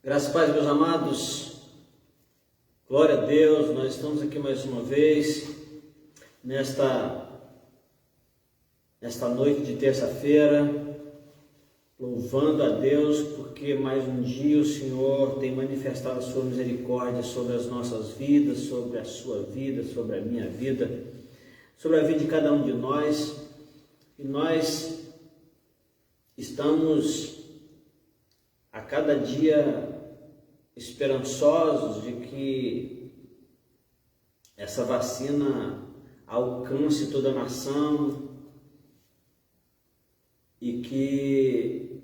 Graças a Deus, meus amados, glória a Deus, nós estamos aqui mais uma vez, nesta noite de terça-feira, louvando a Deus, porque mais um dia o Senhor tem manifestado a sua misericórdia sobre as nossas vidas, sobre a sua vida, sobre a minha vida, sobre a vida de cada um de nós, e nós estamos a cada dia esperançosos de que essa vacina alcance toda a nação e que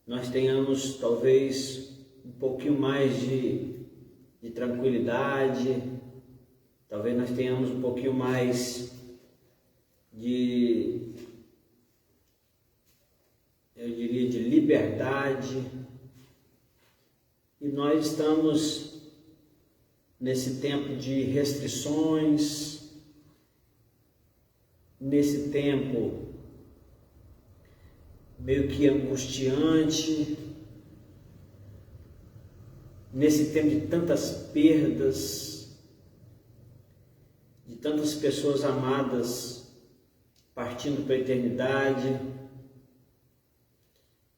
nós tenhamos talvez um pouquinho mais de tranquilidade, talvez nós tenhamos um pouquinho mais de liberdade. E nós estamos nesse tempo de restrições, nesse tempo meio que angustiante, nesse tempo de tantas perdas, de tantas pessoas amadas partindo para a eternidade,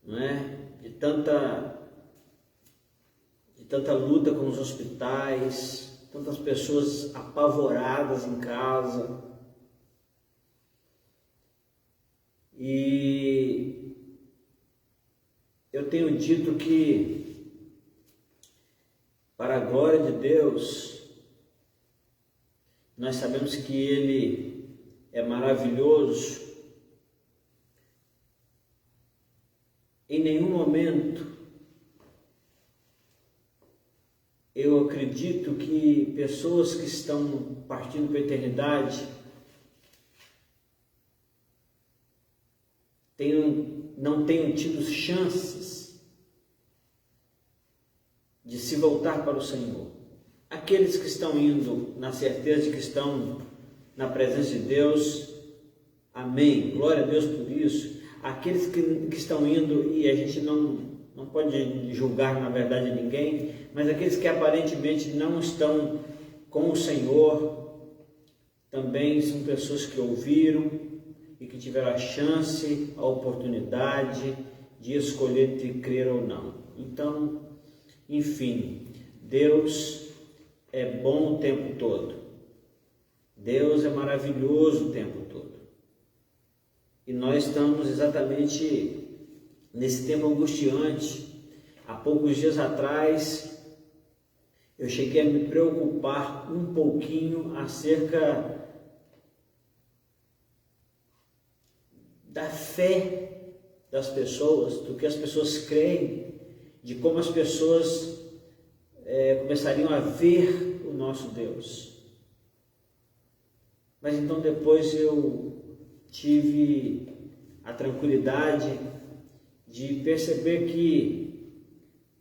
não é? De tanta luta com os hospitais, tantas pessoas apavoradas em casa. E eu tenho dito que, para a glória de Deus, nós sabemos que Ele é maravilhoso. Em nenhum momento eu acredito que pessoas que estão partindo para a eternidade não tenham tido chances de se voltar para o Senhor. Aqueles que estão indo na certeza de que estão na presença de Deus, amém, glória a Deus por isso. Aqueles que estão indo, e a gente não pode julgar na verdade ninguém, mas aqueles que aparentemente não estão com o Senhor, também são pessoas que ouviram e que tiveram a chance, a oportunidade de escolher entre crer ou não. Então, enfim, Deus é bom o tempo todo. Deus é maravilhoso o tempo todo. E nós estamos exatamente nesse tempo angustiante. Há poucos dias atrás, eu cheguei a me preocupar um pouquinho acerca da fé das pessoas, do que as pessoas creem, de como as pessoas começariam a ver o nosso Deus. Mas então depois eu tive a tranquilidade de perceber que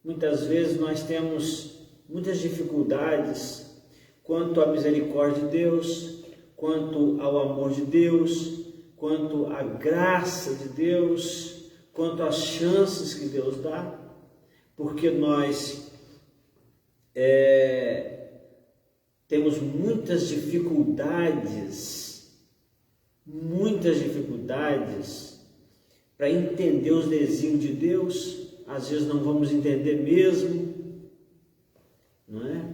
muitas vezes nós temos muitas dificuldades quanto à misericórdia de Deus, quanto ao amor de Deus, quanto à graça de Deus, quanto às chances que Deus dá, porque nós temos muitas dificuldades para entender os desígnios de Deus. Às vezes não vamos entender mesmo, não é?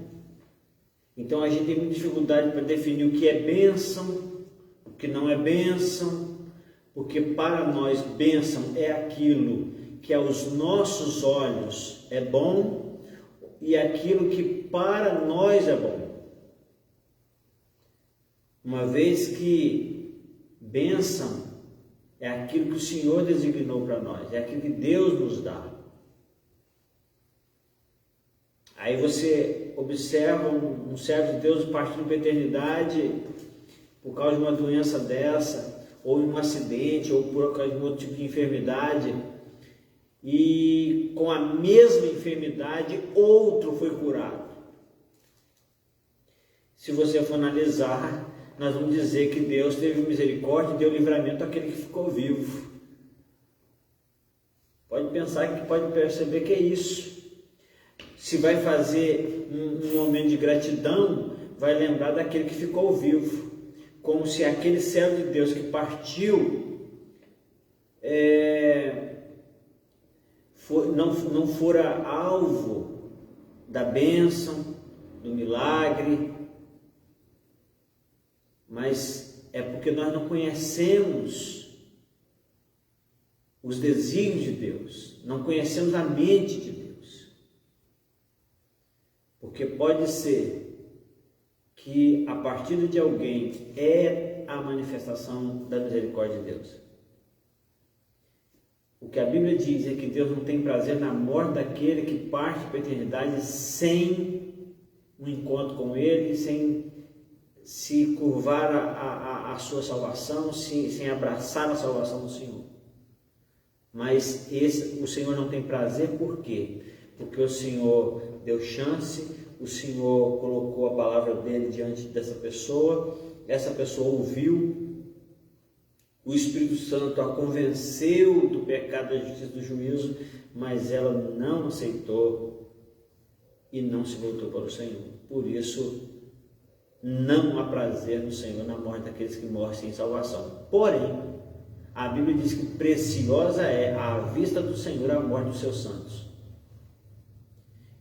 Então a gente tem muita dificuldade para definir o que é bênção, o que não é bênção, porque para nós bênção é aquilo que aos nossos olhos é bom e aquilo que para nós é bom. Uma vez que bênção é aquilo que o Senhor designou para nós, é aquilo que Deus nos dá. Aí você observa um certo Deus partindo para a eternidade por causa de uma doença dessa, ou em um acidente, ou por causa de um outro tipo de enfermidade, e com a mesma enfermidade outro foi curado. Se você for analisar, nós vamos dizer que Deus teve misericórdia e deu livramento àquele que ficou vivo. Pode pensar, que pode perceber que é isso. Se vai fazer um momento de gratidão, vai lembrar daquele que ficou vivo, como se aquele servo de Deus que partiu não fora alvo da bênção, do milagre, mas é porque nós não conhecemos os desígnios de Deus, não conhecemos a mente de Deus. Porque pode ser que a partida de alguém é a manifestação da misericórdia de Deus. O que a Bíblia diz é que Deus não tem prazer na morte daquele que parte para a eternidade sem um encontro com Ele, sem se curvar a sua salvação, sem abraçar a salvação do Senhor. Mas o Senhor não tem prazer, por quê? Porque o Senhor deu chance, o Senhor colocou a palavra dele diante dessa pessoa, essa pessoa ouviu, o Espírito Santo a convenceu do pecado, da justiça, do juízo, mas ela não aceitou e não se voltou para o Senhor. Por isso, não há prazer no Senhor na morte daqueles que morrem sem salvação. Porém, a Bíblia diz que preciosa é à vista do Senhor a morte dos seus santos.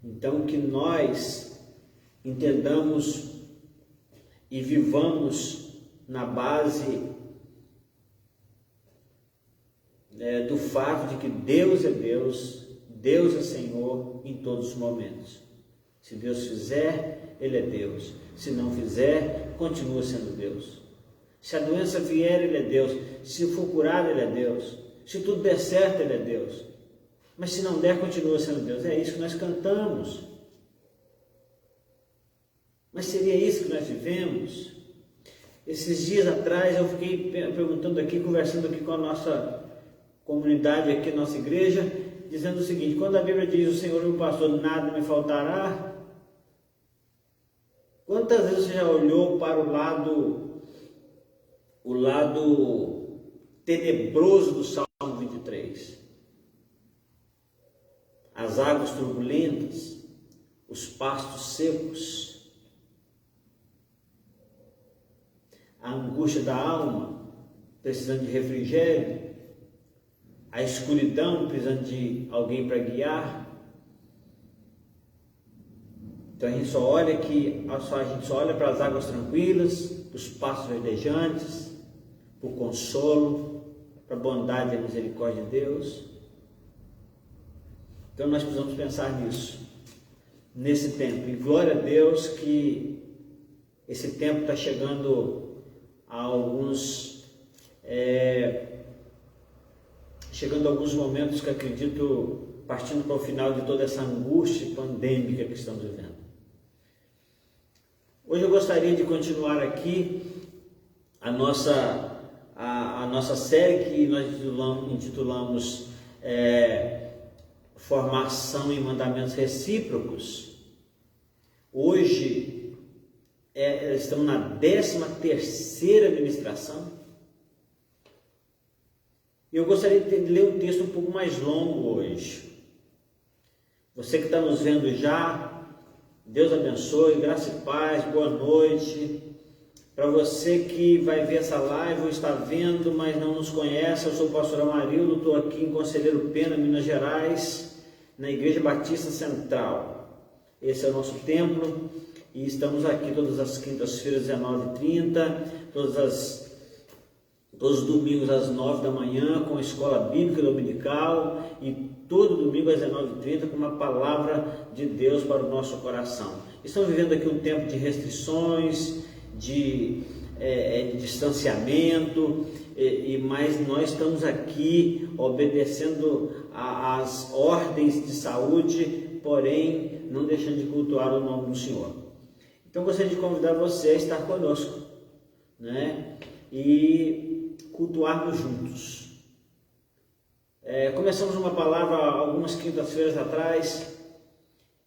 Então, que nós entendamos e vivamos na base do fato de que Deus é Deus, Deus é Senhor em todos os momentos. Se Deus fizer, Ele é Deus. Se não fizer, continua sendo Deus. Se a doença vier, Ele é Deus. Se for curado, Ele é Deus. Se tudo der certo, Ele é Deus. Mas se não der, continua sendo Deus. É isso que nós cantamos. Mas seria isso que nós vivemos? Esses dias atrás eu fiquei perguntando aqui, conversando aqui com a nossa comunidade, aqui nossa igreja, dizendo o seguinte: quando a Bíblia diz o Senhor é meu pastor, nada me faltará, quantas vezes você já olhou para o lado tenebroso do Salmo 23? As águas turbulentas, os pastos secos, a angústia da alma, precisando de refrigério, a escuridão, precisando de alguém para guiar. Então a gente só olha para as águas tranquilas, para os pastos verdejantes, para o consolo, para a bondade e a misericórdia de Deus. Então nós precisamos pensar nisso, nesse tempo. E glória a Deus que esse tempo está chegando a alguns momentos que acredito partindo para o final de toda essa angústia pandêmica que estamos vivendo. Hoje eu gostaria de continuar aqui a nossa série que nós intitulamos Formação em Mandamentos Recíprocos. Hoje estamos na 13ª ministração. Eu gostaria de ler um texto um pouco mais longo hoje. Você que está nos vendo já, Deus abençoe, graça e paz, boa noite. Para você que vai ver essa live ou está vendo, mas não nos conhece, eu sou o pastor Amarildo, estou aqui em Conselheiro Pena, Minas Gerais, na Igreja Batista Central. Esse é o nosso templo e estamos aqui todas as quintas-feiras, 19h30, todos os domingos às 9 da manhã, com a escola bíblica dominical, e todo domingo às 19h30 com uma palavra de Deus para o nosso coração. Estamos vivendo aqui um tempo de restrições, de distanciamento, mas nós estamos aqui obedecendo às ordens de saúde, porém não deixando de cultuar o nome do Senhor. Então gostaria de convidar você a estar conosco, né? E cultuarmos juntos. Começamos uma palavra algumas quintas-feiras atrás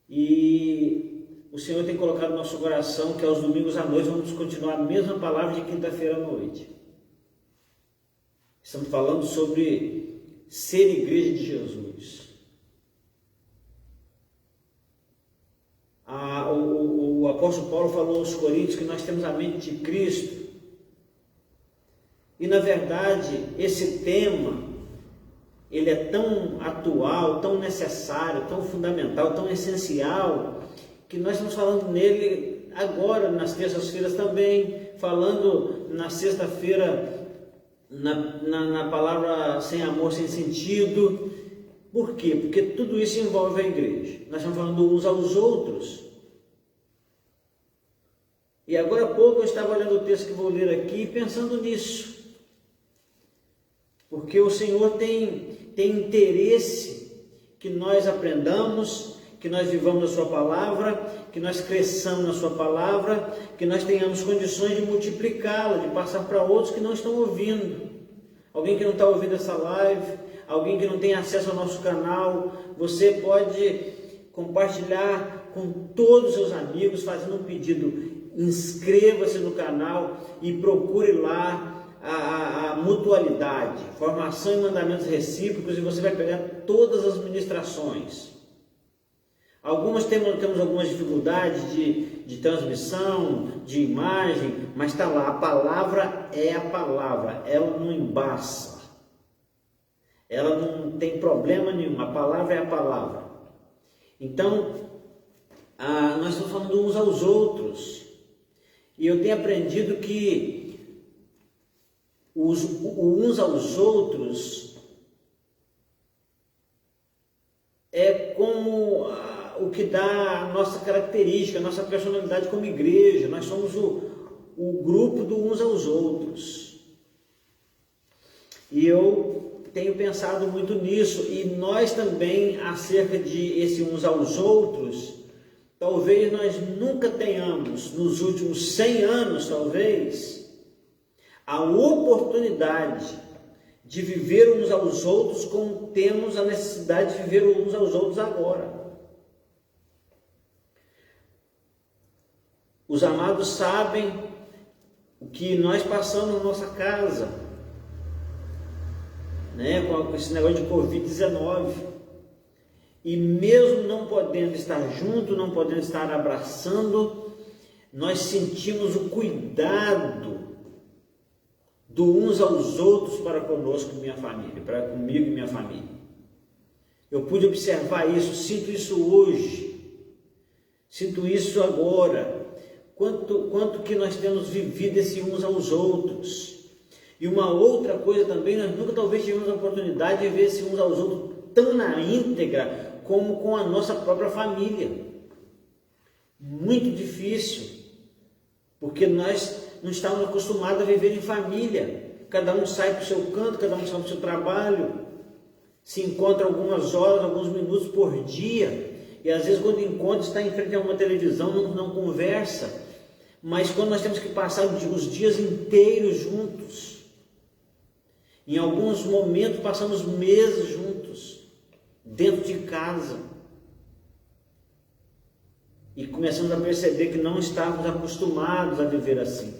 e o Senhor tem colocado no nosso coração que aos domingos à noite vamos continuar a mesma palavra de quinta-feira à noite. Estamos falando sobre ser igreja de Jesus. apóstolo Paulo falou aos Coríntios que nós temos a mente de Cristo. E na verdade, esse tema, ele é tão atual, tão necessário, tão fundamental, tão essencial, que nós estamos falando nele agora, nas terças-feiras também, falando na sexta-feira, na palavra sem amor, sem sentido. Por quê? Porque tudo isso envolve a igreja. Nós estamos falando uns aos outros. E agora há pouco eu estava olhando o texto que vou ler aqui, pensando nisso. Porque o Senhor tem interesse que nós aprendamos, que nós vivamos a sua palavra, que nós cresçamos na sua palavra, que nós tenhamos condições de multiplicá-la, de passar para outros que não estão ouvindo. Alguém que não está ouvindo essa live, alguém que não tem acesso ao nosso canal, você pode compartilhar com todos os seus amigos, fazendo um pedido. Inscreva-se no canal e procure lá a mutualidade, formação e mandamentos recíprocos, e você vai pegar todas as ministrações. Temos algumas dificuldades de transmissão, de imagem, mas está lá, a palavra é a palavra, ela não embaça, ela não tem problema nenhum, a palavra é a palavra. Então, nós estamos falando uns aos outros, e eu tenho aprendido que uns aos outros é como o que dá a nossa característica, a nossa personalidade como igreja. Nós somos o grupo do uns aos outros. E eu tenho pensado muito nisso, e nós também, acerca de esse uns aos outros, talvez nós nunca tenhamos, nos últimos 100 anos talvez, a oportunidade de viver uns aos outros como temos a necessidade de viver uns aos outros agora. Os amados sabem o que nós passamos na nossa casa, né, com esse negócio de Covid-19. E mesmo não podendo estar junto, não podendo estar abraçando, nós sentimos o cuidado do uns aos outros para conosco e minha família, para comigo e minha família. Eu pude observar isso, sinto isso hoje, sinto isso agora. Quanto que nós temos vivido esse uns aos outros. E uma outra coisa também, nós nunca talvez tivemos a oportunidade de ver esse uns aos outros tão na íntegra como com a nossa própria família. Muito difícil, porque nós não estávamos acostumados a viver em família. Cada um sai para o seu canto, cada um sai para o seu trabalho, se encontra algumas horas, alguns minutos por dia, e às vezes quando encontra está em frente a uma televisão, não conversa. Mas quando nós temos que passar os dias inteiros juntos, em alguns momentos passamos meses juntos, dentro de casa, e começamos a perceber que não estávamos acostumados a viver assim.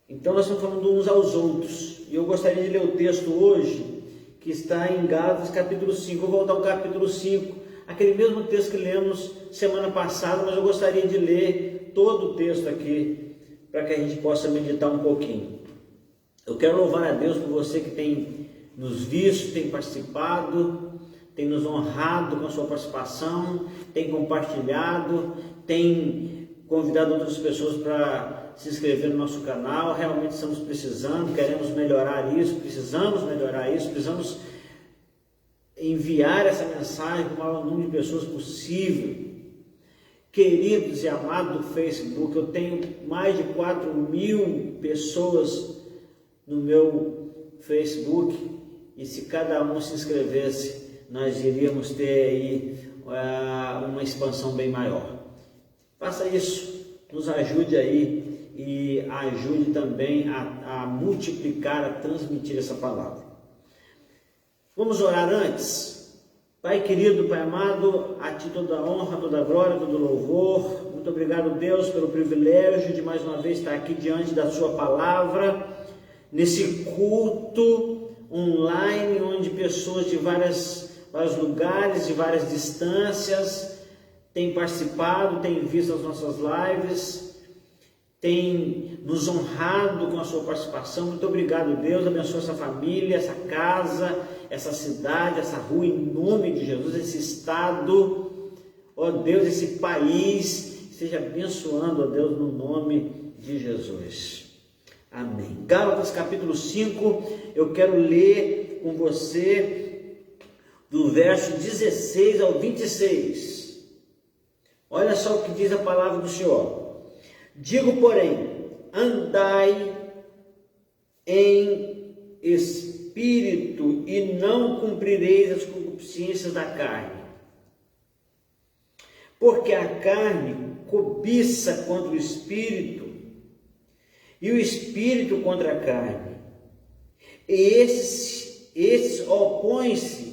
Então nós estamos falando uns aos outros, e eu gostaria de ler o texto hoje, que está em Gálatas capítulo 5, vou voltar ao capítulo 5, aquele mesmo texto que lemos semana passada, mas eu gostaria de ler todo o texto aqui, para que a gente possa meditar um pouquinho. Eu quero louvar a Deus por você que tem nos visto, tem participado, tem nos honrado com a sua participação, tem compartilhado, tem convidado outras pessoas para se inscrever no nosso canal. Realmente estamos precisando, queremos melhorar isso, precisamos enviar essa mensagem para o maior número de pessoas possível. Queridos e amados do Facebook, eu tenho mais de 4.000 pessoas no meu Facebook, e se cada um se inscrevesse, nós iríamos ter aí uma expansão bem maior. Faça isso, nos ajude aí e ajude também a multiplicar, a transmitir essa palavra. Vamos orar antes? Pai querido, Pai amado, a Ti toda a honra, toda a glória, todo o louvor. Muito obrigado, Deus, pelo privilégio de mais uma vez estar aqui diante da Sua palavra, nesse culto online, onde pessoas de vários lugares, de várias distâncias, tem participado, tem visto as nossas lives, tem nos honrado com a sua participação. Muito obrigado, Deus. Abençoe essa família, essa casa, essa cidade, essa rua, em nome de Jesus, esse estado, ó Deus, esse país, esteja abençoando, ó Deus, no nome de Jesus. Amém. Gálatas capítulo 5, eu quero ler com você do verso 16 ao 26. Olha só o que diz a palavra do Senhor. Digo, porém, andai em espírito e não cumprireis as concupiscências da carne. Porque a carne cobiça contra o espírito e o espírito contra a carne. E esses opõem-se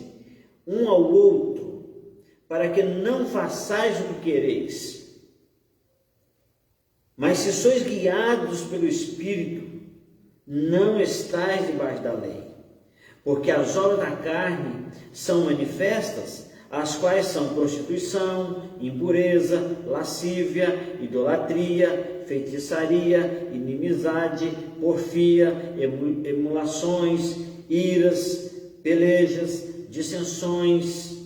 um ao outro, para que não façais o que quereis. Mas se sois guiados pelo Espírito, não estáis debaixo da lei. Porque as obras da carne são manifestas, as quais são prostituição, impureza, lascívia, idolatria, feitiçaria, inimizade, porfia, emulações, iras, pelejas, dissensões,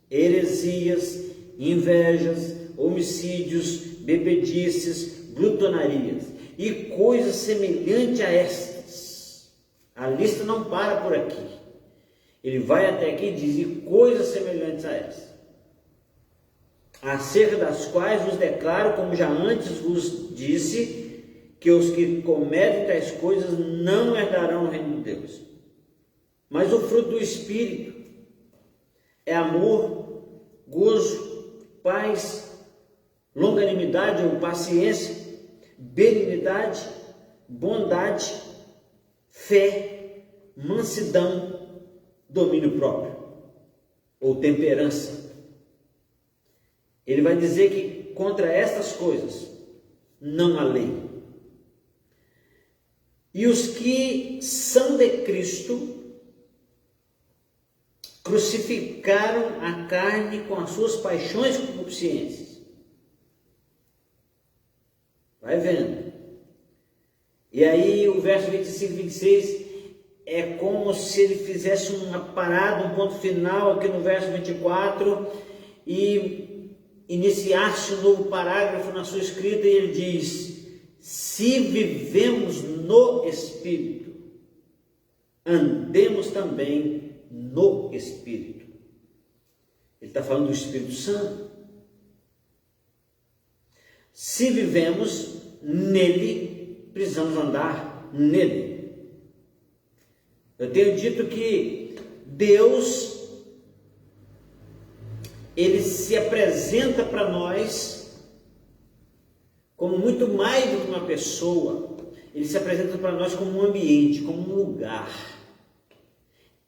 heresias, invejas, homicídios, bebedices, glutonarias e coisas semelhantes a estas. A lista não para por aqui. Ele vai até aqui e diz: e coisas semelhantes a estas, acerca das quais vos declaro, como já antes vos disse, que os que cometem tais coisas não herdarão o reino de Deus. Mas o fruto do Espírito é amor, gozo, paz, longanimidade ou paciência, benignidade, bondade, fé, mansidão, domínio próprio, ou temperança. Ele vai dizer que contra estas coisas não há lei. E os que são de Cristo crucificaram a carne com as suas paixões e concupiscências. Vai vendo. E aí o verso 25 e 26 é como se ele fizesse uma parada, um ponto final aqui no verso 24 e iniciasse um novo parágrafo na sua escrita, e ele diz: se vivemos no Espírito, andemos também no Espírito. Ele está falando do Espírito Santo. Se vivemos nele, precisamos andar nele. Eu tenho dito que Deus, ele se apresenta para nós como muito mais do que uma pessoa. Ele se apresenta para nós como um ambiente, como um lugar.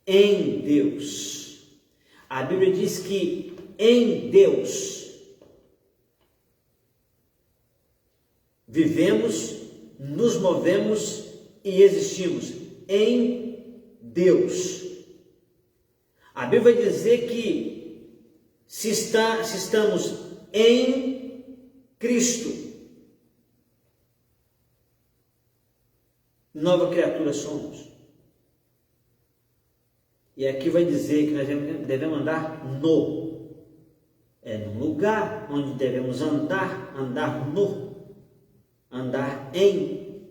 Em Deus. A Bíblia diz que em Deus vivemos, nos movemos e existimos. Em Deus. A Bíblia vai dizer que se estamos em Cristo, nova criatura somos. E aqui vai dizer que nós devemos andar no. É no lugar onde devemos andar em.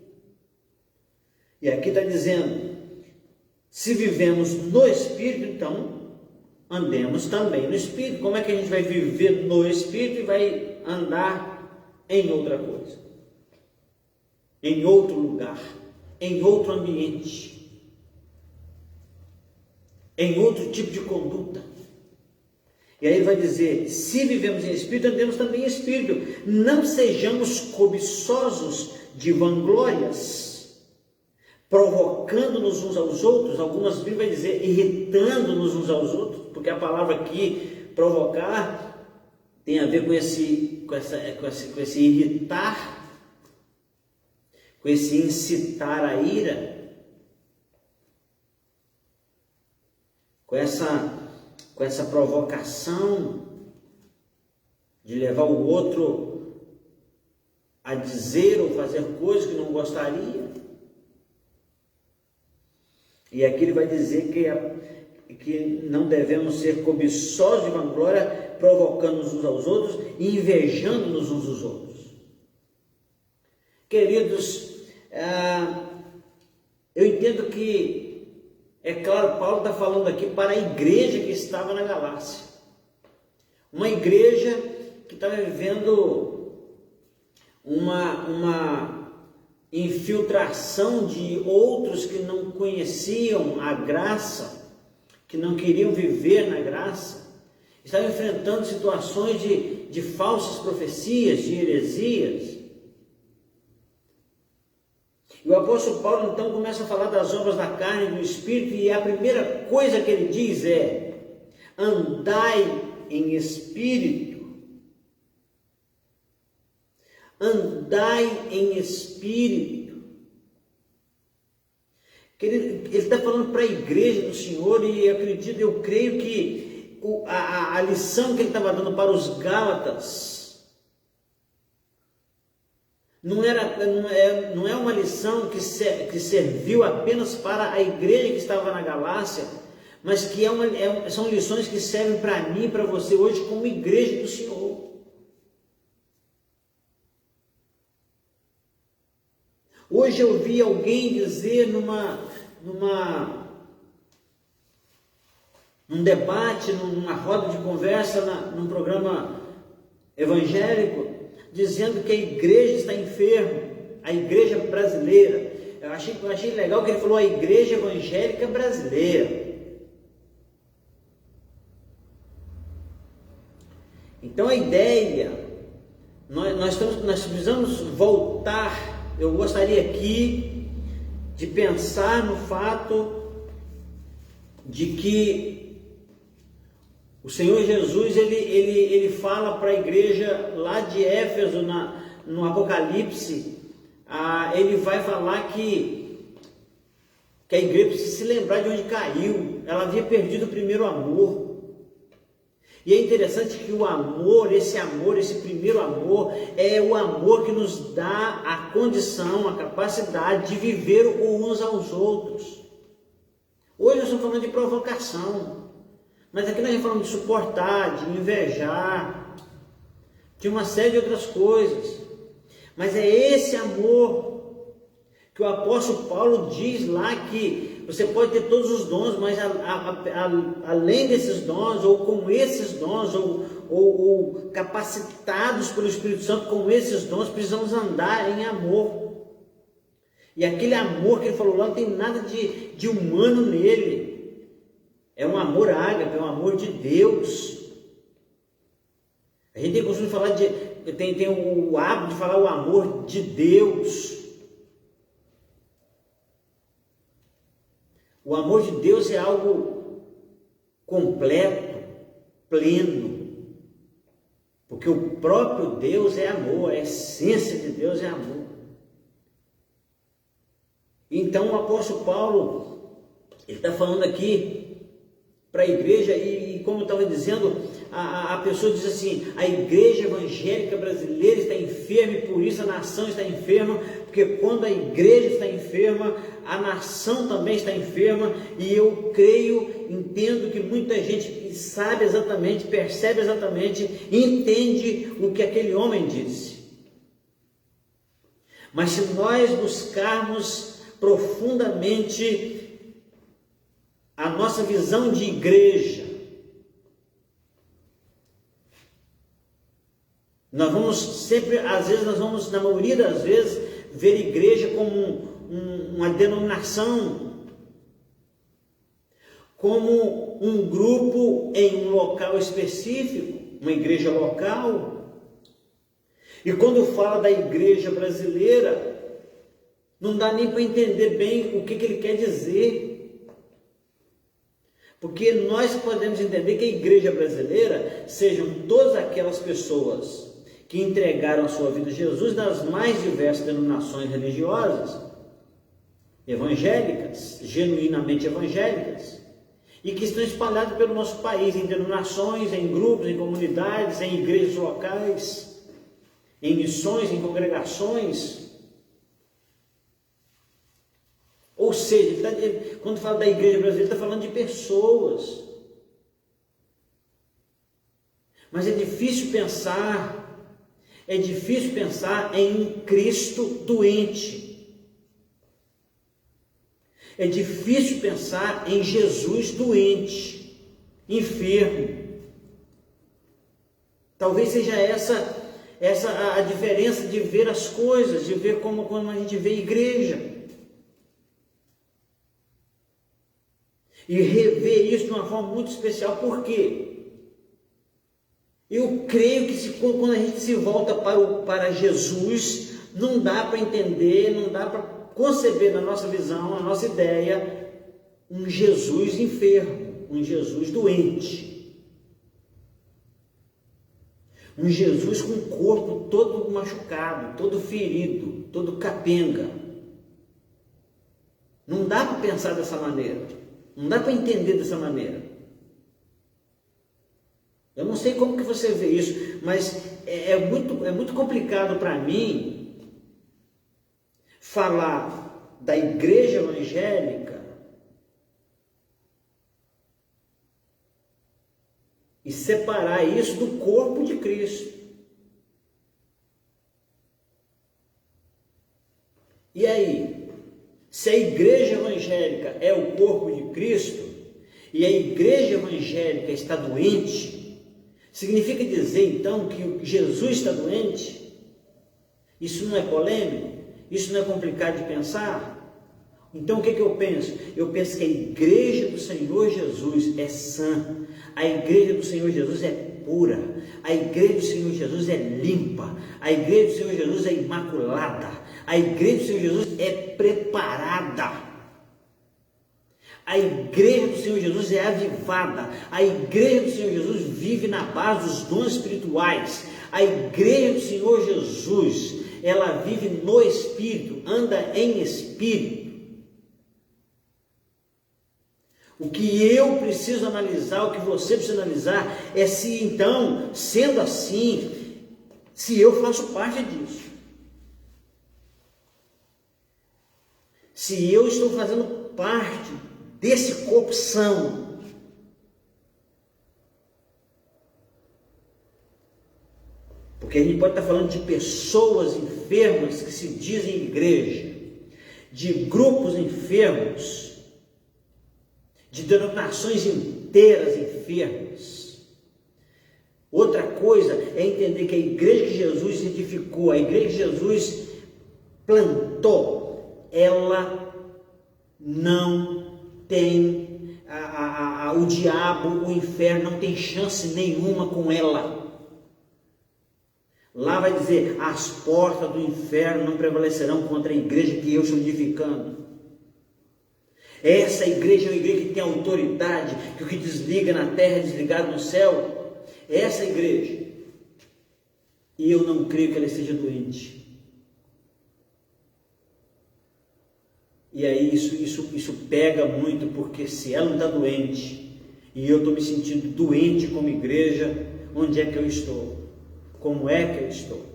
E aqui está dizendo: se vivemos no Espírito, então andemos também no Espírito. Como é que a gente vai viver no Espírito e vai andar em outra coisa? Em outro lugar, em outro ambiente, em outro tipo de conduta. E aí ele vai dizer: se vivemos em Espírito, andemos também em Espírito. Não sejamos cobiçosos de vanglórias, provocando-nos uns aos outros. Algumas Bíblias vai dizer irritando-nos uns aos outros, porque a palavra aqui, provocar, tem a ver com esse irritar, com esse incitar a ira, com essa provocação. de levar o outro a dizer ou fazer coisas que não gostaria. E aqui ele vai dizer que não devemos ser cobiçosos de vanglória, provocando-nos uns aos outros e invejando-nos uns dos outros. Queridos, eu entendo que, é claro, Paulo está falando aqui para a igreja que estava na Galácia. Uma igreja que estava vivendo uma infiltração de outros que não conheciam a graça, que não queriam viver na graça, estavam enfrentando situações de falsas profecias, de heresias. E o apóstolo Paulo então começa a falar das obras da carne e do Espírito, e a primeira coisa que ele diz é: andai em Espírito. Andai em Espírito. Ele está falando para a igreja do Senhor, e eu creio que a lição que ele estava dando para os Gálatas não é uma lição que serviu apenas para a igreja que estava na Galácia, mas que são lições que servem para mim e para você hoje como igreja do Senhor. Hoje eu vi alguém dizer num debate, numa roda de conversa, num programa evangélico, dizendo que a igreja está enferma, a igreja brasileira. Eu achei legal que ele falou a igreja evangélica brasileira. Então a ideia, nós precisamos voltar. Eu gostaria aqui de pensar no fato de que o Senhor Jesus, ele fala para a igreja lá de Éfeso, no Apocalipse, ele vai falar que a igreja precisa se lembrar de onde caiu. Ela havia perdido o primeiro amor. E é interessante que o amor, esse primeiro amor, é o amor que nos dá a condição, a capacidade de viver uns aos outros. Hoje nós estamos falando de provocação, mas aqui nós estamos falando de suportar, de invejar, de uma série de outras coisas. Mas é esse amor que o apóstolo Paulo diz lá que você pode ter todos os dons, mas além desses dons, ou com esses dons, ou capacitados pelo Espírito Santo com esses dons, precisamos andar em amor. E aquele amor que ele falou lá não tem nada de humano nele. É um amor ágape, é um amor de Deus. A gente tem o costume de falar tem o hábito de falar o amor de Deus. O amor de Deus é algo completo, pleno, porque o próprio Deus é amor, a essência de Deus é amor. Então o apóstolo Paulo, ele está falando aqui para a igreja, e como eu estava dizendo, a pessoa diz assim: a igreja evangélica brasileira está enferma e por isso a nação está enferma, porque quando a igreja está enferma, a nação também está enferma. E eu creio, entendo que muita gente sabe exatamente, percebe exatamente, entende o que aquele homem disse. Mas se nós buscarmos profundamente a nossa visão de igreja, nós vamos sempre, na maioria das vezes, ver igreja como uma denominação, como um grupo em um local específico, uma igreja local. E quando fala da igreja brasileira, não dá nem para entender bem o que ele quer dizer. Porque nós podemos entender que a igreja brasileira sejam todas aquelas pessoas que entregaram a sua vida a Jesus nas mais diversas denominações religiosas, evangélicas, genuinamente evangélicas, e que estão espalhados pelo nosso país, em denominações, em grupos, em comunidades, em igrejas locais, em missões, em congregações. Ou seja, quando fala da igreja brasileira, está falando de pessoas. Mas é difícil pensar em um Cristo doente. É difícil pensar em Jesus doente, enfermo. Talvez seja essa a diferença de ver as coisas, de ver como quando a gente vê igreja. E rever isso de uma forma muito especial. Por quê? Eu creio que quando a gente se volta para Jesus, não dá para entender, não dá para conceber na nossa visão, na nossa ideia, um Jesus enfermo, um Jesus doente. Um Jesus com o corpo todo machucado, todo ferido, todo capenga. Não dá para pensar dessa maneira. Não dá para entender dessa maneira. Eu não sei como que você vê isso, mas é muito complicado para mim falar da igreja evangélica e separar isso do corpo de Cristo. E aí? Se a igreja evangélica é o corpo de Cristo e a igreja evangélica está doente, significa dizer então que Jesus está doente? Isso não é polêmico? Isso não é complicado de pensar? Então o que eu penso? Eu penso que a igreja do Senhor Jesus é sã, a igreja do Senhor Jesus é pura, a igreja do Senhor Jesus é limpa, a igreja do Senhor Jesus é imaculada, a igreja do Senhor Jesus é preparada, a igreja do Senhor Jesus é avivada, a igreja do Senhor Jesus vive na base dos dons espirituais, a igreja do Senhor Jesus, ela vive no Espírito, anda em Espírito. O que eu preciso analisar, o que você precisa analisar, é se então, sendo assim, se eu faço parte disso. Se eu estou fazendo parte desse corpo são. Porque a gente pode estar falando de pessoas enfermas que se dizem igreja, de grupos enfermos, de denominações inteiras enfermas. Outra coisa é entender que a igreja que Jesus edificou, a igreja que Jesus plantou, ela não tem, o diabo, o inferno não tem chance nenhuma com ela. Lá vai dizer, as portas do inferno não prevalecerão contra a igreja que eu estou edificando. Essa igreja é uma igreja que tem autoridade, que o que desliga na terra é desligado no céu. Essa igreja. E eu não creio que ela esteja doente. E aí isso pega muito, porque se ela não está doente, e eu estou me sentindo doente como igreja, onde é que eu estou? Como é que eu estou?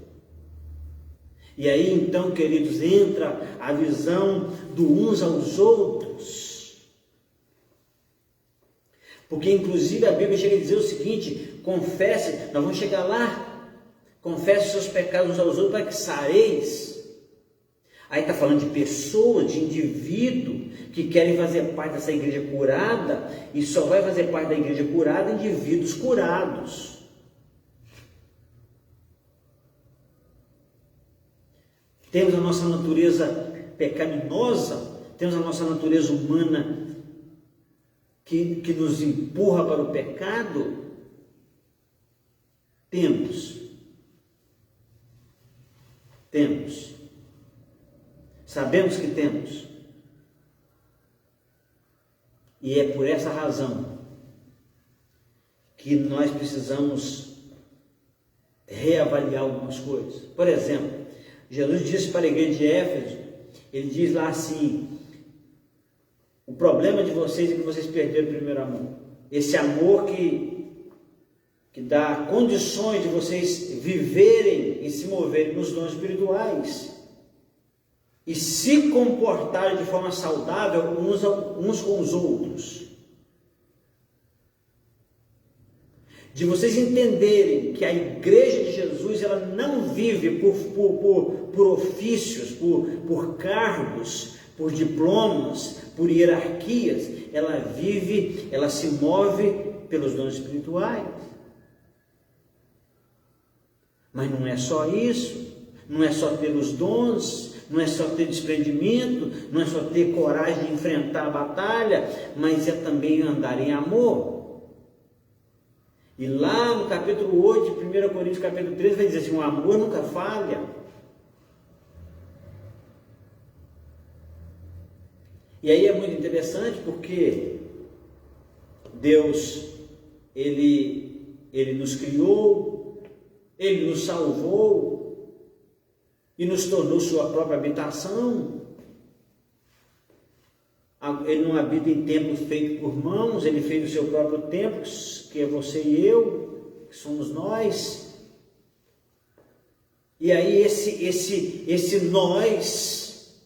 E aí então, queridos, entra a visão do uns aos outros. Porque inclusive a Bíblia chega a dizer o seguinte, confesse, nós vamos chegar lá, confesse os seus pecados uns aos outros para que sareis. Aí está falando de pessoas, de indivíduo que querem fazer parte dessa igreja curada, e só vai fazer parte da igreja curada indivíduos curados. Temos a nossa natureza pecaminosa, temos a nossa natureza humana que nos empurra para o pecado. Temos. Sabemos que temos. E é por essa razão que nós precisamos reavaliar algumas coisas. Por exemplo, Jesus disse para a igreja de Éfeso, ele diz lá assim, o problema de vocês é que vocês perderam o primeiro amor. Esse amor que dá condições de vocês viverem e se moverem nos dons espirituais e se comportarem de forma saudável uns com os outros. De vocês entenderem que a igreja de Jesus, ela não vive por ofícios, por cargos, por diplomas, por hierarquias. Ela vive, ela se move pelos dons espirituais. Mas não é só isso, não é só ter os dons, não é só ter desprendimento, não é só ter coragem de enfrentar a batalha, mas é também andar em amor. E lá no capítulo 8, 1 Coríntios capítulo 13, vai dizer assim, o amor nunca falha. E aí é muito interessante porque Deus, Ele nos criou, Ele nos salvou e nos tornou sua própria habitação. Ele não habita em templo feito por mãos, Ele fez o seu próprio templo, que é você e eu, que somos nós. E aí esse nós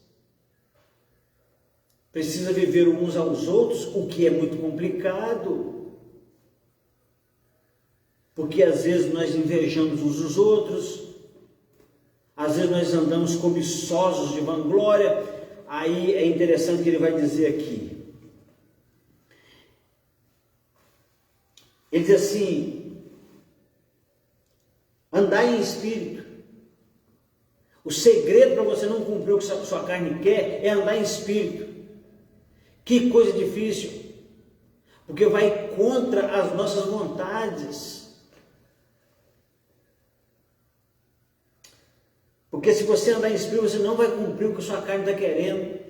precisa viver uns aos outros, o que é muito complicado, porque às vezes nós invejamos uns dos outros, às vezes nós andamos cobiçosos de vanglória. Aí é interessante que ele vai dizer aqui. Ele diz assim, andar em espírito. O segredo para você não cumprir o que a sua carne quer é andar em espírito. Que coisa difícil, porque vai contra as nossas vontades. Porque se você andar em espírito, você não vai cumprir o que a sua carne está querendo.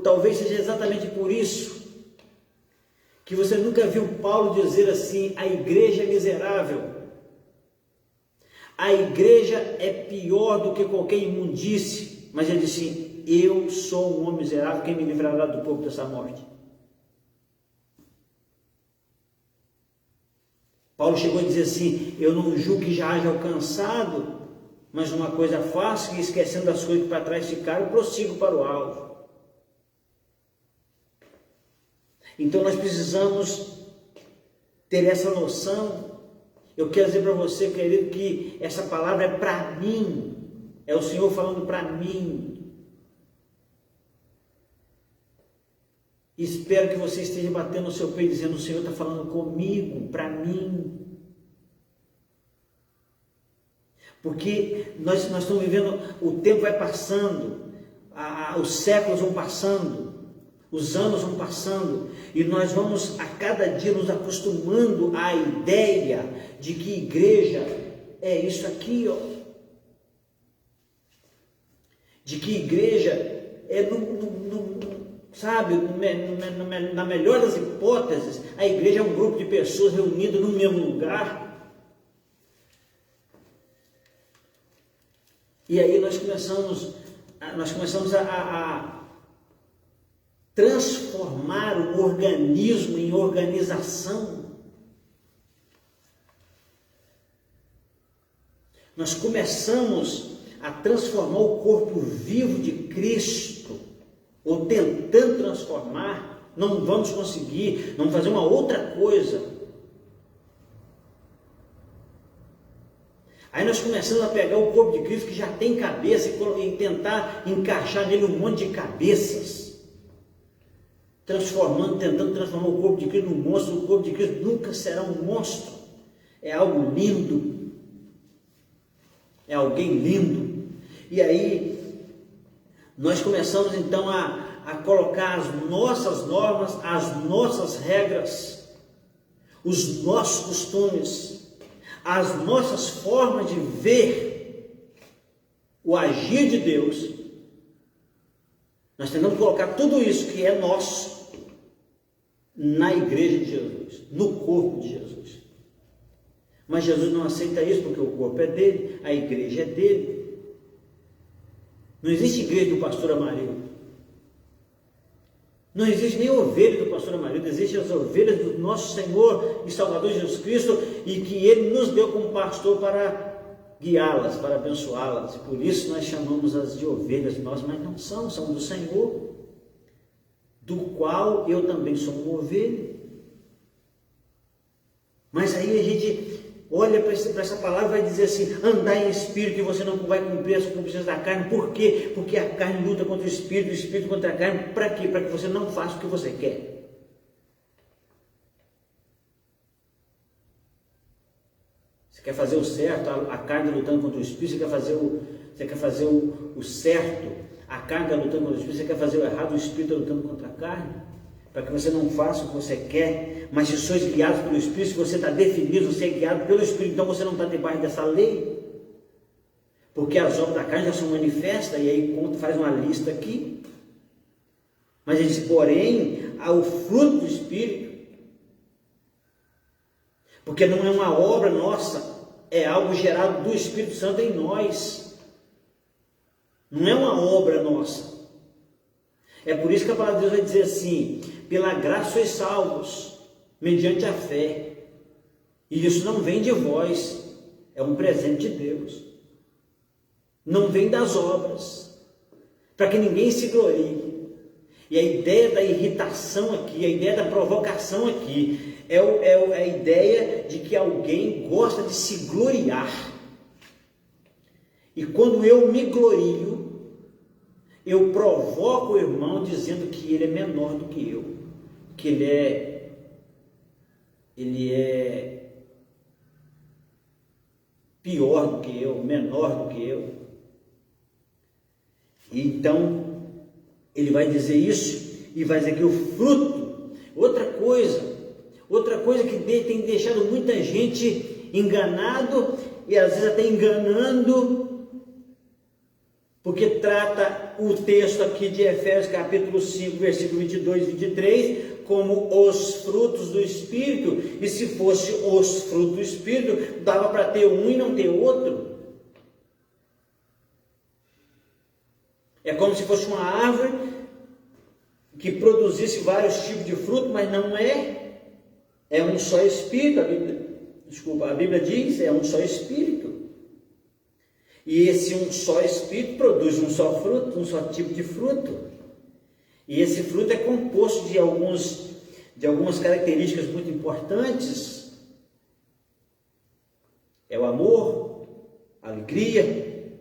Talvez seja exatamente por isso que você nunca viu Paulo dizer assim, a igreja é miserável. A igreja é pior do que qualquer imundície. Mas ele disse assim, eu sou um homem miserável, quem me livrará do corpo dessa morte? Paulo chegou a dizer assim, eu não julgo que já haja alcançado, mas uma coisa faço, que esquecendo das coisas que para trás ficaram, prossigo para o alvo. Então nós precisamos ter essa noção. Eu quero dizer para você, querido, que essa palavra é para mim, é o Senhor falando para mim. Espero que você esteja batendo no seu peito, dizendo, o Senhor está falando comigo, para mim. Porque nós estamos vivendo, o tempo vai passando, os séculos vão passando, os anos vão passando, e nós vamos a cada dia nos acostumando à ideia de que igreja é isso aqui, ó. De que igreja é sabe, na melhor das hipóteses, a igreja é um grupo de pessoas reunidas no mesmo lugar. E aí nós começamos a transformar o organismo em organização. Nós começamos a transformar o corpo vivo de Cristo, ou tentando transformar, não vamos conseguir, vamos fazer uma outra coisa. Aí nós começamos a pegar o corpo de Cristo que já tem cabeça e tentar encaixar nele um monte de cabeças, tentando transformar o corpo de Cristo num monstro. O corpo de Cristo nunca será um monstro, é algo lindo, é alguém lindo. E aí nós começamos então a colocar as nossas normas, as nossas regras, os nossos costumes, as nossas formas de ver o agir de Deus. Nós tentamos colocar tudo isso que é nosso na igreja de Jesus, no corpo de Jesus. Mas Jesus não aceita isso, porque o corpo é dele, a igreja é dele. Não existe igreja do pastor Amarildo. Não existe nem ovelha do pastor Amarildo, existem as ovelhas do nosso Senhor e Salvador Jesus Cristo, e que Ele nos deu como pastor para guiá-las, para abençoá-las. Por isso nós chamamos-as de ovelhas nossas, mas não são do Senhor, do qual eu também sou uma ovelha. Mas aí a gente olha para essa palavra e vai dizer assim: andar em espírito, e você não vai cumprir as concupiscências da carne. Por quê? Porque a carne luta contra o espírito contra a carne. Para quê? Para que você não faça o que você quer. Você quer fazer o certo, a carne lutando contra o espírito. Você quer fazer o certo, a carne lutando contra o espírito. Você quer fazer o errado, o espírito lutando contra a carne. Para que você não faça o que você quer. Mas se sois guiados pelo Espírito, se você está definido, você é guiado pelo Espírito, então você não está debaixo dessa lei. Porque as obras da carne já são manifestas, e aí faz uma lista aqui. Mas ele diz, porém, há o fruto do Espírito. Porque não é uma obra nossa, é algo gerado do Espírito Santo em nós. Não é uma obra nossa. É por isso que a palavra de Deus vai dizer assim: pela graça sois salvos, mediante a fé. E isso não vem de vós, é um presente de Deus. Não vem das obras, para que ninguém se glorie. E a ideia da irritação aqui, a ideia da provocação aqui, é a ideia de que alguém gosta de se gloriar. E quando eu me glorio, eu provoco o irmão dizendo que ele é menor do que eu, que ele é pior do que eu, menor do que eu. E então ele vai dizer isso e vai dizer que o fruto, outra coisa que tem deixado muita gente enganado e às vezes até enganando, porque trata o texto aqui de Efésios capítulo 5, versículo 22 e 23, como os frutos do Espírito, e se fosse os frutos do Espírito, dava para ter um e não ter outro. É como se fosse uma árvore que produzisse vários tipos de fruto, mas não é. É um só Espírito, a Bíblia diz, é um só Espírito. E esse um só Espírito produz um só fruto, um só tipo de fruto. E esse fruto é composto de algumas características muito importantes. É o amor, a alegria,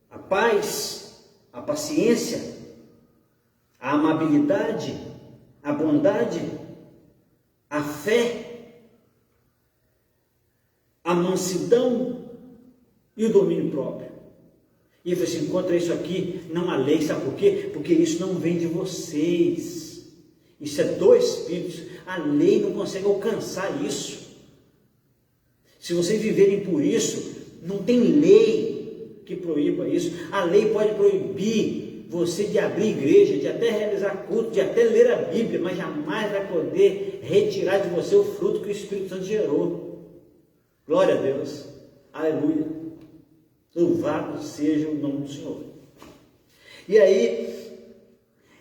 a paz, a paciência, a amabilidade, a bondade, a fé, a mansidão e o domínio próprio. E você encontra isso aqui, não há lei, sabe por quê? Porque isso não vem de vocês. Isso é do Espírito. A lei não consegue alcançar isso. Se vocês viverem por isso, não tem lei que proíba isso. A lei pode proibir você de abrir igreja, de até realizar culto, de até ler a Bíblia, mas jamais vai poder retirar de você o fruto que o Espírito Santo gerou. Glória a Deus. Aleluia. Louvado seja o nome do Senhor. E aí,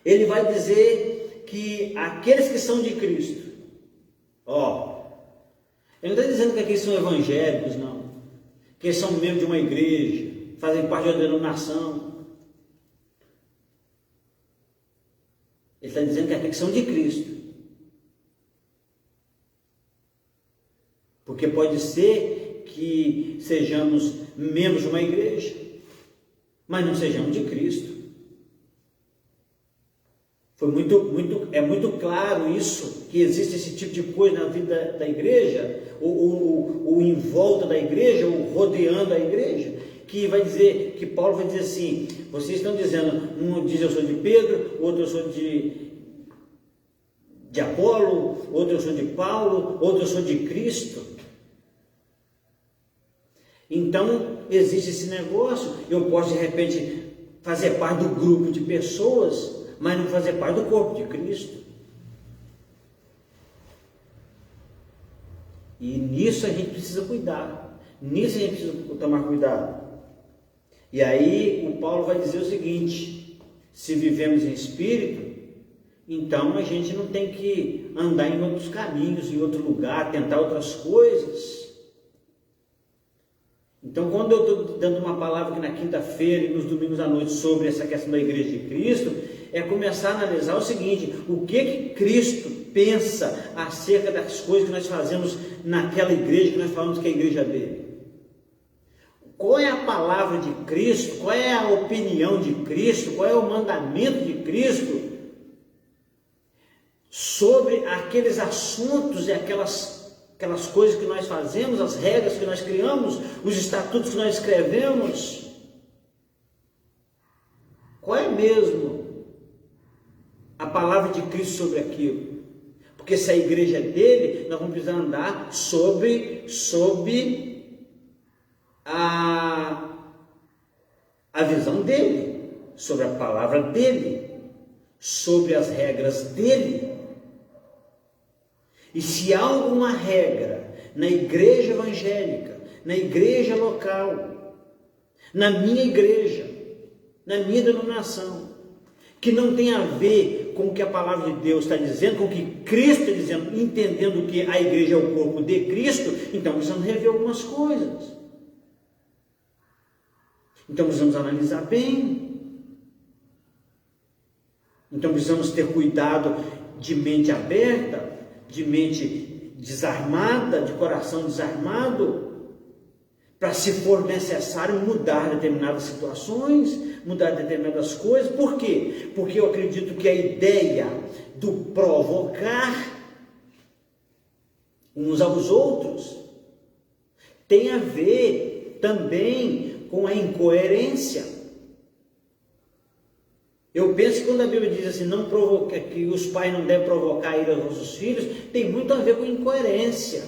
ele vai dizer que aqueles que são de Cristo, ele não está dizendo que aqueles são evangélicos, não, que eles são membros de uma igreja, fazem parte de uma denominação. Ele está dizendo que aqueles que são de Cristo. Porque pode ser que sejamos membros de uma igreja, mas não sejamos de Cristo. É muito claro isso, que existe esse tipo de coisa na vida da igreja, ou em volta da igreja, ou rodeando a igreja, que vai dizer, que Paulo vai dizer assim: vocês estão dizendo, um diz eu sou de Pedro, outro eu sou de Apolo, outro eu sou de Paulo, outro eu sou de Cristo. Então existe esse negócio. Eu posso de repente fazer parte do grupo de pessoas, mas não fazer parte do corpo de Cristo. E nisso a gente precisa cuidar. Nisso a gente precisa tomar cuidado. E aí o Paulo vai dizer o seguinte: se vivemos em espírito, então a gente não tem que andar em outros caminhos, em outro lugar, tentar outras coisas. Então, quando eu estou dando uma palavra aqui na quinta-feira e nos domingos à noite sobre essa questão da Igreja de Cristo, é começar a analisar o seguinte: o que Cristo pensa acerca das coisas que nós fazemos naquela igreja que nós falamos que é a igreja dele? Qual é a palavra de Cristo? Qual é a opinião de Cristo? Qual é o mandamento de Cristo sobre aqueles assuntos e aquelas coisas que nós fazemos, as regras que nós criamos, os estatutos que nós escrevemos? Qual é mesmo a palavra de Cristo sobre aquilo? Porque se a igreja é dele, nós vamos precisar andar sobre a visão dele, sobre a palavra dele, sobre as regras dele. E se há alguma regra na igreja evangélica, na igreja local, na minha igreja, na minha denominação, que não tem a ver com o que a palavra de Deus está dizendo, com o que Cristo está dizendo, entendendo que a igreja é o corpo de Cristo, então precisamos rever algumas coisas. Então precisamos analisar bem. Então precisamos ter cuidado de mente aberta, de mente desarmada, de coração desarmado, para, se for necessário, mudar determinadas situações, mudar determinadas coisas. Por quê? Porque eu acredito que a ideia do provocar uns aos outros tem a ver também com a incoerência. Eu penso que quando a Bíblia diz assim, não provoca, que os pais não devem provocar a ira aos nossos filhos, tem muito a ver com incoerência.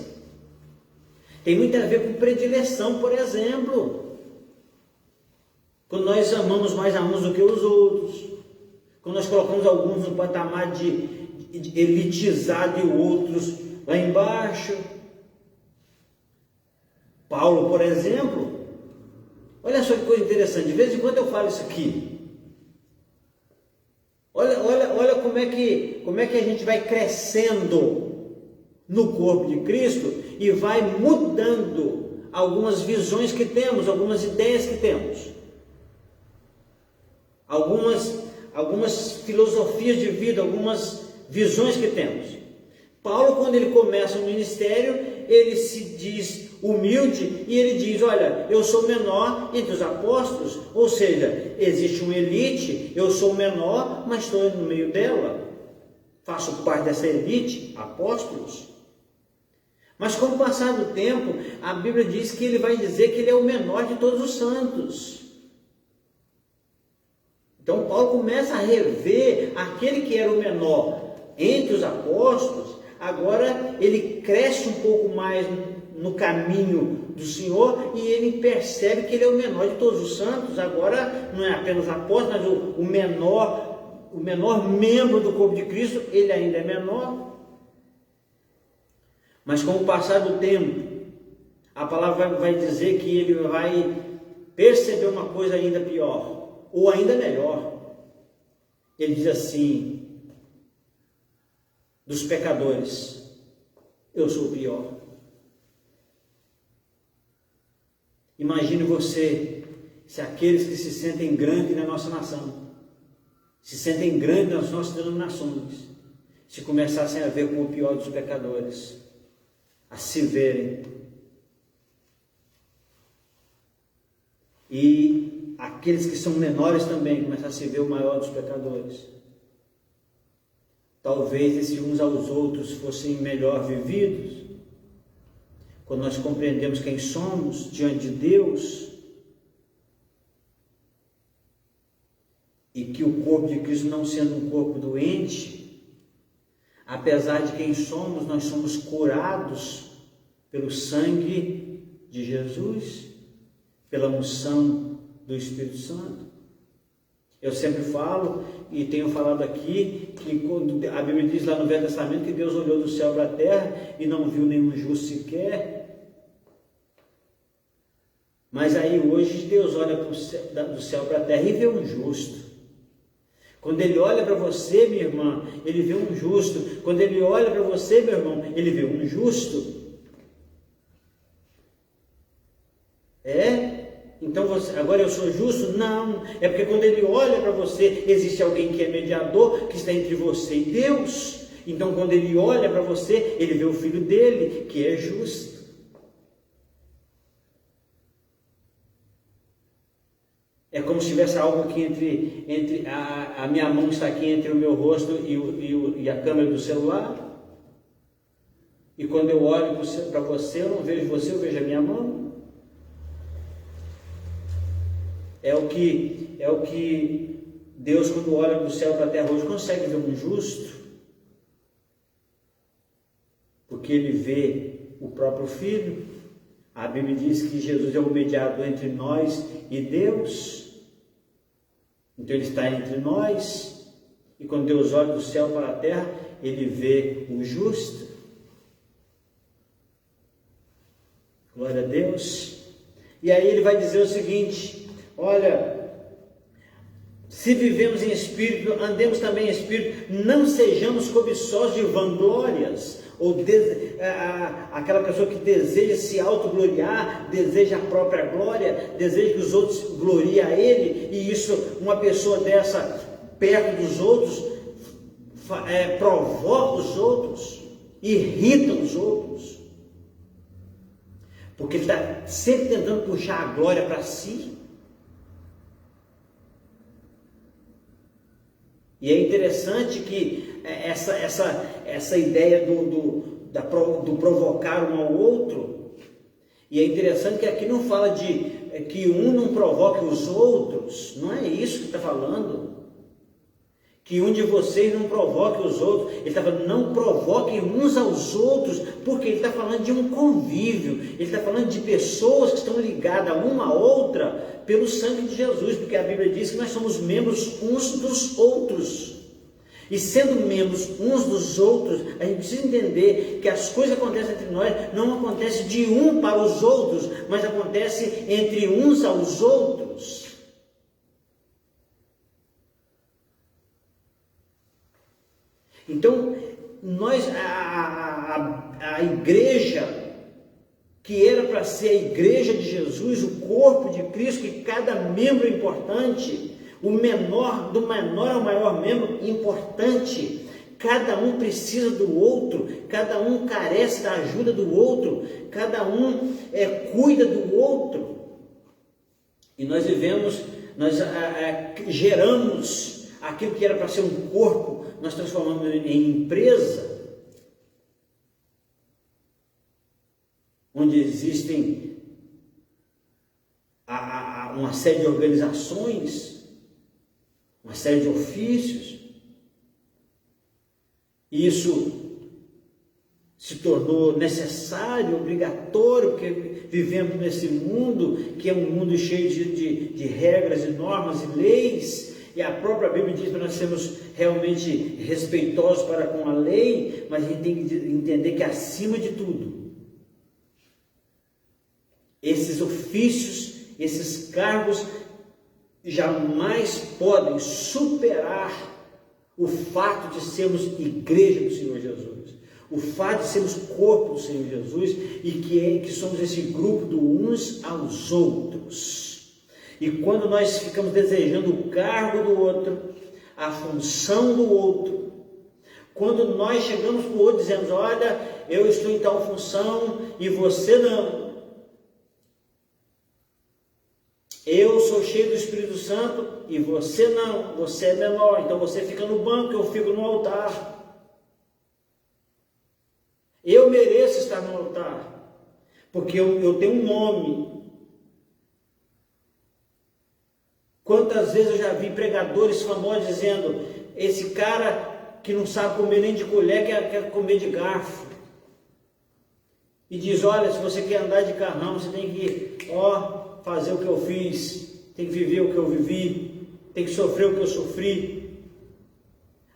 Tem muito a ver com predileção, por exemplo. Quando nós amamos mais a uns do que os outros. Quando nós colocamos alguns no patamar de elitizar e outros lá embaixo. Paulo, por exemplo, olha só que coisa interessante, de vez em quando eu falo isso aqui. Olha como é que a gente vai crescendo no corpo de Cristo e vai mudando algumas visões que temos, algumas ideias que temos, algumas filosofias de vida, algumas visões que temos. Paulo, quando ele começa o ministério, ele se diz humilde e ele diz: olha, eu sou menor entre os apóstolos, ou seja, existe uma elite, eu sou menor, mas estou no meio dela, faço parte dessa elite, apóstolos. Mas com o passar do tempo, a Bíblia diz que ele vai dizer que ele é o menor de todos os santos. Então Paulo começa a rever aquele que era o menor entre os apóstolos. Agora ele cresce um pouco mais no caminho do Senhor e ele percebe que ele é o menor de todos os santos. Agora não é apenas apóstolo, mas o menor membro do corpo de Cristo, ele ainda é menor. Mas com o passar do tempo, a palavra vai dizer que ele vai perceber uma coisa ainda pior, ou ainda melhor. Ele diz assim: dos pecadores, eu sou o pior. Imagine você, se aqueles que se sentem grandes na nossa nação, se sentem grandes nas nossas denominações, se começassem a ver como o pior dos pecadores, a se verem, e aqueles que são menores também começassem a se ver o maior dos pecadores. Talvez esses uns aos outros fossem melhor vividos, quando nós compreendemos quem somos diante de Deus, e que o corpo de Cristo, não sendo um corpo doente, apesar de quem somos, nós somos curados pelo sangue de Jesus, pela unção do Espírito Santo. Eu sempre falo, e tenho falado aqui, que quando a Bíblia diz lá no Velho Testamento que Deus olhou do céu para a terra e não viu nenhum justo sequer. Mas aí hoje Deus olha do céu para a terra e vê um justo. Quando Ele olha para você, minha irmã, Ele vê um justo. Quando Ele olha para você, meu irmão, Ele vê um justo. Então agora eu sou justo? Não, é porque quando Ele olha para você, existe alguém que é mediador, que está entre você e Deus. Então quando Ele olha para você, Ele vê o Filho dele, que é justo. É como se tivesse algo aqui entre a minha mão está aqui entre o meu rosto e a câmera do celular. E quando eu olho para você, eu não vejo você, eu vejo a minha mão. É o que Deus, quando olha do céu para a terra hoje, consegue ver um justo. Porque Ele vê o próprio Filho. A Bíblia diz que Jesus é o mediador entre nós e Deus. Então Ele está entre nós. E quando Deus olha do céu para a terra, Ele vê o justo. Glória a Deus. E aí Ele vai dizer o seguinte: olha, se vivemos em espírito, andemos também em espírito, não sejamos cobiçosos de vanglórias, ou aquela pessoa que deseja se autogloriar, deseja a própria glória, deseja que os outros gloriem a ele, e isso, uma pessoa dessa, perto dos outros, provoca os outros, irrita os outros, porque ele está sempre tentando puxar a glória para si. E é interessante que essa ideia do provocar um ao outro, e é interessante que aqui não fala de que um não provoque os outros, não é isso que está falando. Que um de vocês não provoque os outros. Ele está falando, não provoquem uns aos outros, porque ele está falando de um convívio, ele está falando de pessoas que estão ligadas uma à outra pelo sangue de Jesus, porque a Bíblia diz que nós somos membros uns dos outros. E sendo membros uns dos outros, a gente precisa entender que as coisas que acontecem entre nós não acontecem de um para os outros, mas acontecem entre uns aos outros. Então, a igreja, que era para ser a igreja de Jesus, o corpo de Cristo, que cada membro é importante, do menor ao maior membro importante, cada um precisa do outro, cada um carece da ajuda do outro, cada um cuida do outro. E nós geramos aquilo que era para ser um corpo, nós transformamos em empresa, onde existem uma série de organizações, uma série de ofícios. E isso se tornou necessário, obrigatório, porque vivemos nesse mundo, que é um mundo cheio de regras e normas e leis. E a própria Bíblia diz para nós sermos realmente respeitosos para com a lei, mas a gente tem que entender que acima de tudo, esses ofícios, esses cargos jamais podem superar o fato de sermos igreja do Senhor Jesus, o fato de sermos corpo do Senhor Jesus e que somos esse grupo do uns aos outros. E quando nós ficamos desejando o cargo do outro, a função do outro, quando nós chegamos para o outro dizendo, olha, eu estou em tal função e você não, eu sou cheio do Espírito Santo e você não, você é menor, então você fica no banco, eu fico no altar. Eu mereço estar no altar, porque eu tenho um nome. Quantas vezes eu já vi pregadores famosos dizendo, esse cara que não sabe comer nem de colher, quer comer de garfo. E diz, olha, se você quer andar de carrão, você tem que, fazer o que eu fiz, tem que viver o que eu vivi, tem que sofrer o que eu sofri.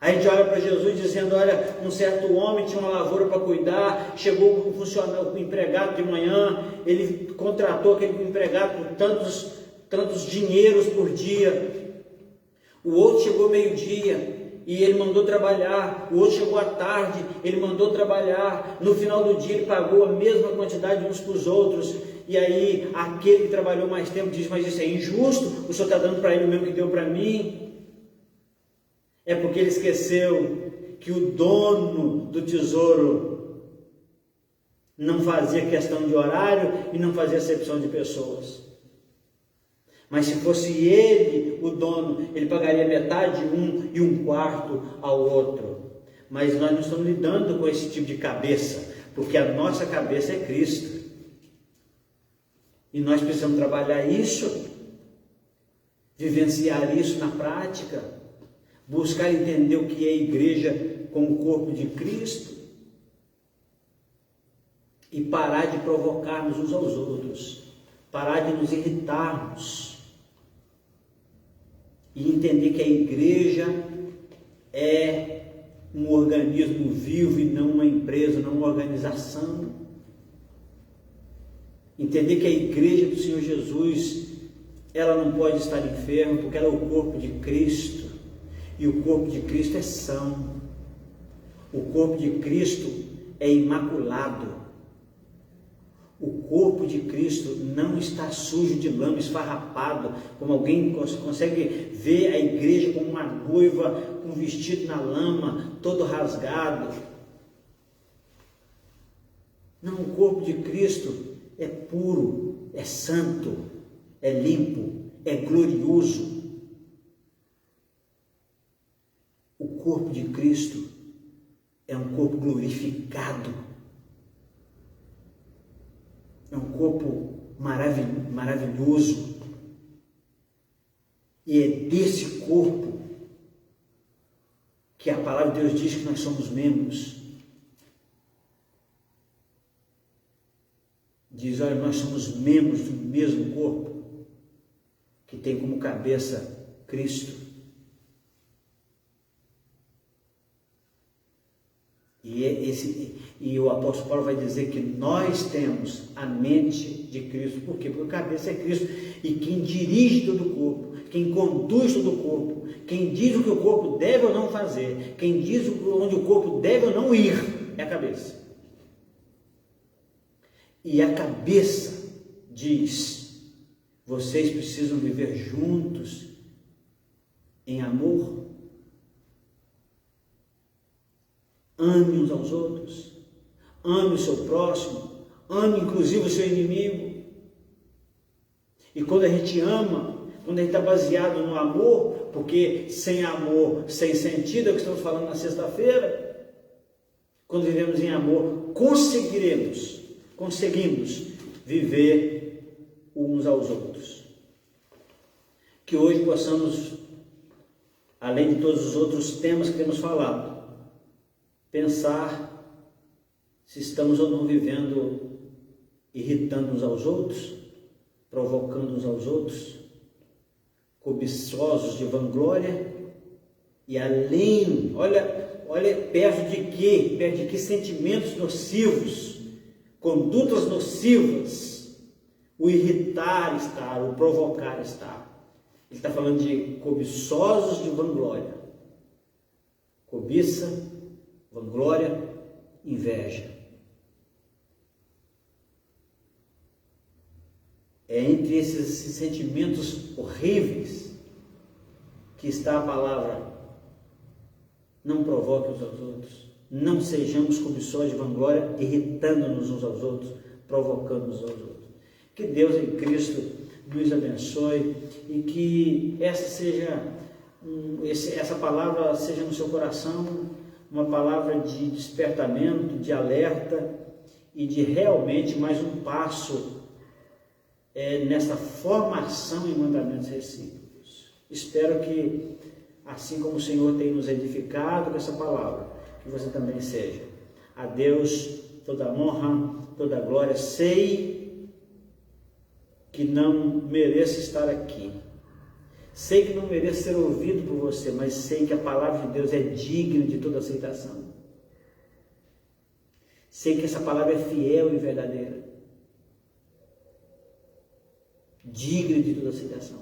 A gente olha para Jesus dizendo, olha, um certo homem tinha uma lavoura para cuidar, chegou um funcionário, um empregado de manhã, ele contratou aquele empregado por tantos dinheiros por dia. O outro chegou meio-dia e ele mandou trabalhar, o outro chegou à tarde, ele mandou trabalhar, no final do dia ele pagou a mesma quantidade uns para os outros. E aí aquele que trabalhou mais tempo diz, mas isso é injusto, o senhor está dando para ele o mesmo que deu para mim. É porque ele esqueceu que o dono do tesouro não fazia questão de horário e não fazia acepção de pessoas. Mas se fosse ele o dono, ele pagaria metade de um e um quarto ao outro. Mas nós não estamos lidando com esse tipo de cabeça, porque a nossa cabeça é Cristo. E nós precisamos trabalhar isso, vivenciar isso na prática, buscar entender o que é a igreja como o corpo de Cristo e parar de provocarmos uns aos outros, parar de nos irritarmos e entender que a igreja é um organismo vivo e não uma empresa, não uma organização. Entender que a igreja do Senhor Jesus, ela não pode estar enferma porque ela é o corpo de Cristo. E o corpo de Cristo é são. O corpo de Cristo é imaculado. O corpo de Cristo não está sujo de lama, esfarrapado, como alguém consegue ver a igreja como uma noiva com um vestido na lama, todo rasgado. Não, o corpo de Cristo é puro, é santo, é limpo, é glorioso. O corpo de Cristo é um corpo glorificado, é um corpo maravilhoso, e é desse corpo que a palavra de Deus diz que nós somos membros. Diz, olha, nós somos membros do mesmo corpo, que tem como cabeça Cristo. E o apóstolo Paulo vai dizer que nós temos a mente de Cristo. Por quê? Porque a cabeça é Cristo. E quem dirige todo o corpo, quem conduz todo o corpo, quem diz o que o corpo deve ou não fazer, quem diz onde o corpo deve ou não ir, é a cabeça. E a cabeça diz, vocês precisam viver juntos em amor. Ame uns aos outros, ame o seu próximo, ame inclusive o seu inimigo. E quando a gente ama, quando a gente está baseado no amor, porque sem amor, sem sentido, é o que estamos falando na sexta-feira, quando vivemos em amor, conseguimos viver uns aos outros. Que hoje possamos, além de todos os outros temas que temos falado, pensar se estamos ou não vivendo irritando uns aos outros, provocando uns aos outros, cobiçosos de vanglória, e além, olha perto de quê? Perto de que sentimentos nocivos, condutas nocivas, o irritar está, o provocar está. Ele está falando de cobiçosos de vanglória, cobiça, vanglória, inveja. É entre esses sentimentos horríveis que está a palavra: não provoque uns aos outros, não sejamos cobiçosos de vanglória, irritando-nos uns aos outros, provocando-nos aos outros. Que Deus em Cristo nos abençoe e que essa palavra seja no seu coração uma palavra de despertamento, de alerta e de realmente mais um passo nessa formação em mandamentos recíprocos. Espero que, assim como o Senhor tem nos edificado com essa palavra, que você também seja. A Deus toda honra, toda glória. Sei que não mereço estar aqui, Sei que não mereço ser ouvido por você, mas sei que a palavra de Deus é digna de toda aceitação. Sei que essa palavra é fiel e verdadeira. Digna de toda aceitação.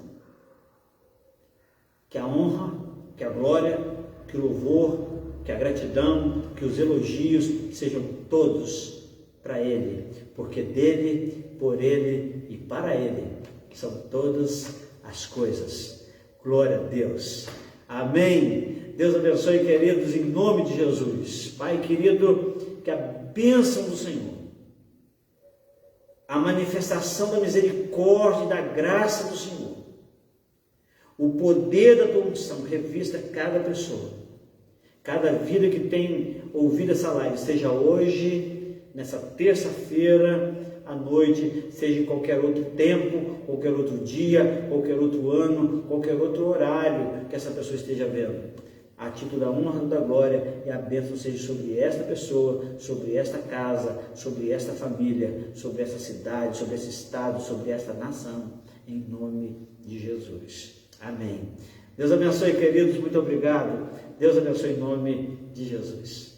Que a honra, que a glória, que o louvor, que a gratidão, que os elogios sejam todos para Ele, porque dele, por Ele e para Ele são todas as coisas. Glória a Deus. Amém. Deus abençoe, queridos, em nome de Jesus. Pai querido, que a bênção do Senhor, a manifestação da misericórdia e da graça do Senhor, o poder da tua unção revista cada pessoa, cada vida que tem ouvido essa live, seja hoje, nessa terça-feira à noite, seja em qualquer outro tempo, qualquer outro dia, qualquer outro ano, qualquer outro horário que essa pessoa esteja vendo. A título da honra e da glória, e a bênção seja sobre esta pessoa, sobre esta casa, sobre esta família, sobre essa cidade, sobre esse estado, sobre esta nação, em nome de Jesus. Amém. Deus abençoe, queridos, muito obrigado. Deus abençoe em nome de Jesus.